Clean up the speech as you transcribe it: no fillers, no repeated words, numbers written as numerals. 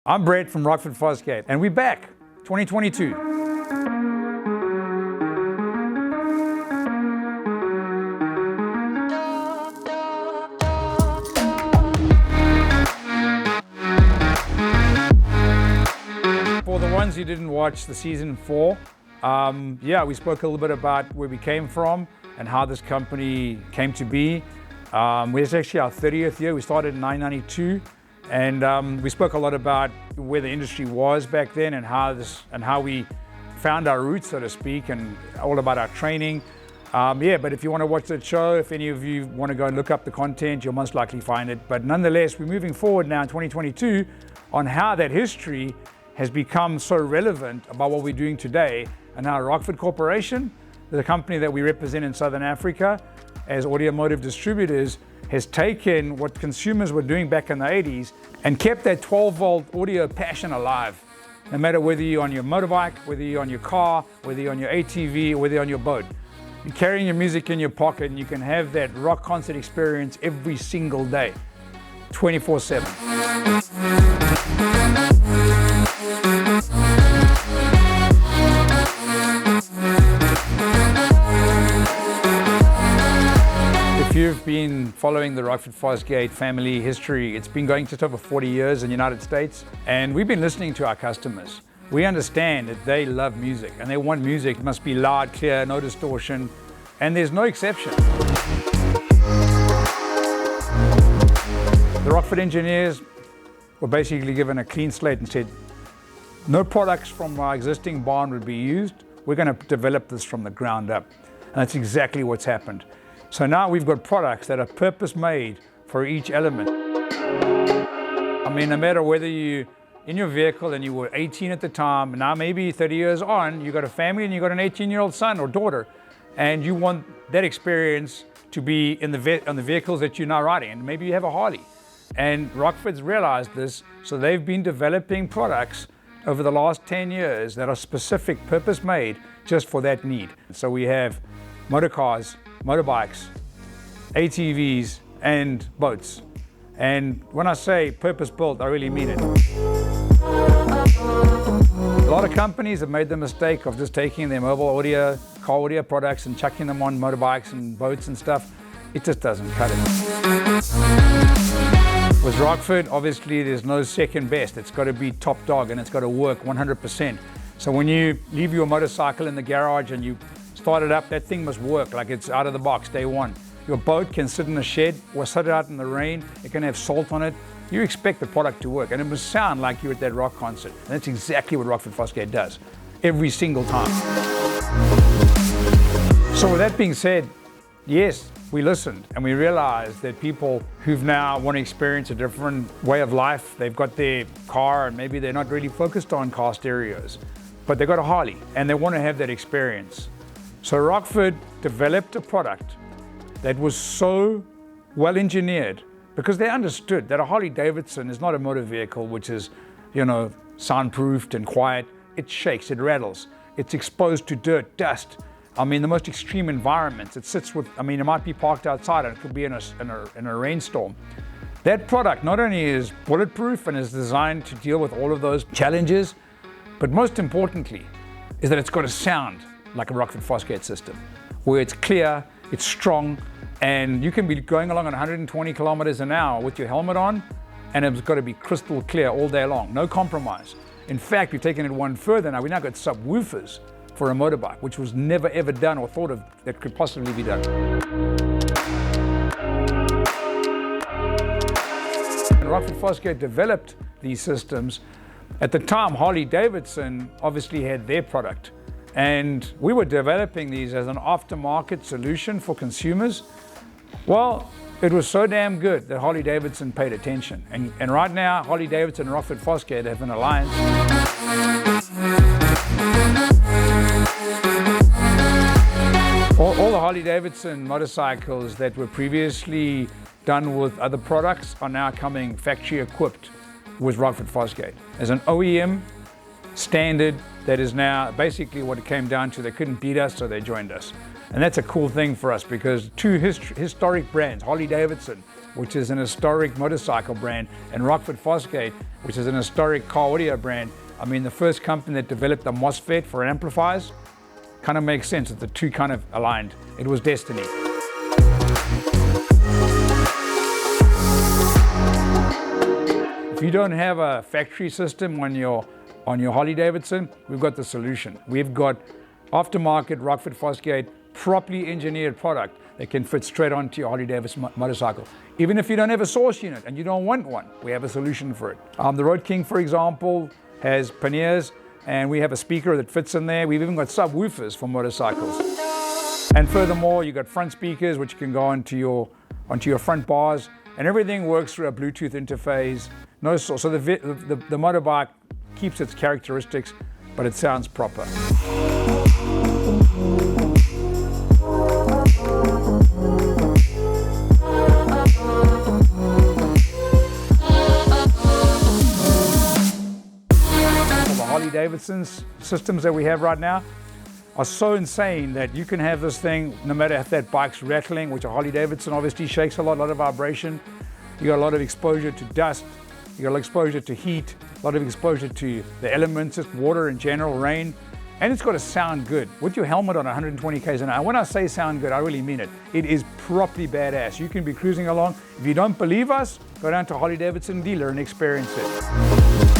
I'm Brett from Rockford Fosgate, and we're back, 2022. For the ones who didn't watch the season 4, we spoke a little bit about where we came from and how this company came to be. It's actually our 30th year. We started in 1992. And we spoke a lot about where the industry was back then and how we found our roots, so to speak, and all about our training. But if you want to watch that show, if any of you want to go and look up the content, you'll most likely find it. But nonetheless, we're moving forward now in 2022 on how that history has become so relevant about what we're doing today, and how Rockford Corporation, the company that we represent in Southern Africa as Motive Distributors, has taken what consumers were doing back in the 80s and kept that 12-volt audio passion alive. No matter whether you're on your motorbike, whether you're on your car, whether you're on your ATV, or whether you're on your boat. You're carrying your music in your pocket and you can have that rock concert experience every single day, 24/7. If you've been following the Rockford Fosgate family history, it's been going just over 40 years in the United States, and we've been listening to our customers. We understand that they love music, and they want music that must be loud, clear, no distortion, and there's no exception. The Rockford engineers were basically given a clean slate and said, no products from our existing barn would be used. We're going to develop this from the ground up. And that's exactly what's happened. So now we've got products that are purpose-made for each element. I mean, no matter whether you're in your vehicle and you were 18 at the time, now maybe 30 years on, you've got a family and you've got an 18-year-old son or daughter, and you want that experience to be on the vehicles that you're now riding. And maybe you have a Harley. And Rockford's realized this, so they've been developing products over the last 10 years that are specific, purpose-made just for that need. So we have motor cars, motorbikes, ATVs, and boats. And when I say purpose-built, I really mean it. A lot of companies have made the mistake of just taking their mobile audio, car audio products and chucking them on motorbikes and boats and stuff. It just doesn't cut it. With Rockford, obviously there's no second best. It's got to be top dog and it's got to work 100%. So when you leave your motorcycle in the garage and you start it up, that thing must work like it's out of the box day one. Your boat can sit in a shed or sit out in the rain. It can have salt on it. You expect the product to work, and it must sound like you're at that rock concert. And that's exactly what Rockford Fosgate does, every single time. So with that being said, yes, we listened and we realized that people who've now want to experience a different way of life, they've got their car and maybe they're not really focused on car stereos, but they've got a Harley and they want to have that experience. So Rockford developed a product that was so well engineered because they understood that a Harley-Davidson is not a motor vehicle which is, soundproofed and quiet. It shakes, it rattles, it's exposed to dirt, dust. I mean, the most extreme environments. It sits with, it might be parked outside and it could be in a rainstorm. That product not only is bulletproof and is designed to deal with all of those challenges, but most importantly is that it's got a sound like a Rockford Fosgate system, where it's clear, it's strong, and you can be going along at 120 kilometers an hour with your helmet on, and it's got to be crystal clear all day long, no compromise. In fact, we've taken it one further now. We now got subwoofers for a motorbike, which was never ever done or thought of that could possibly be done. When Rockford Fosgate developed these systems, at the time Harley-Davidson obviously had their product. And we were developing these as an aftermarket solution for consumers. Well, it was so damn good that Harley-Davidson paid attention. And right now, Harley-Davidson and Rockford Fosgate have an alliance. All the Harley-Davidson motorcycles that were previously done with other products are now coming factory equipped with Rockford Fosgate as an OEM standard that is now basically what it came down to. They couldn't beat us, so they joined us. And that's a cool thing for us because two historic brands, Harley-Davidson, which is an historic motorcycle brand, and Rockford Fosgate, which is an historic car audio brand. I mean, the first company that developed a MOSFET for amplifiers, kind of makes sense that the two kind of aligned. It was destiny. If you don't have a factory system on your Harley-Davidson, we've got the solution. We've got aftermarket Rockford Fosgate, properly engineered product that can fit straight onto your Harley-Davidson motorcycle. Even if you don't have a source unit and you don't want one, we have a solution for it. The Road King, for example, has panniers, and we have a speaker that fits in there. We've even got subwoofers for motorcycles. And furthermore, you've got front speakers which can go onto your front bars, and everything works through a Bluetooth interface. No source. So the motorbike keeps its characteristics, but it sounds proper. Harley-Davidson's systems that we have right now are so insane that you can have this thing no matter if that bike's rattling, which a Harley-Davidson obviously shakes a lot of vibration. You got a lot of exposure to dust, you got a lot of exposure to heat, a lot of exposure to the elements, just water in general, rain, and it's got to sound good. With your helmet on 120 k's an hour, when I say sound good, I really mean it. It is properly badass. You can be cruising along. If you don't believe us, go down to Harley-Davidson dealer and experience it.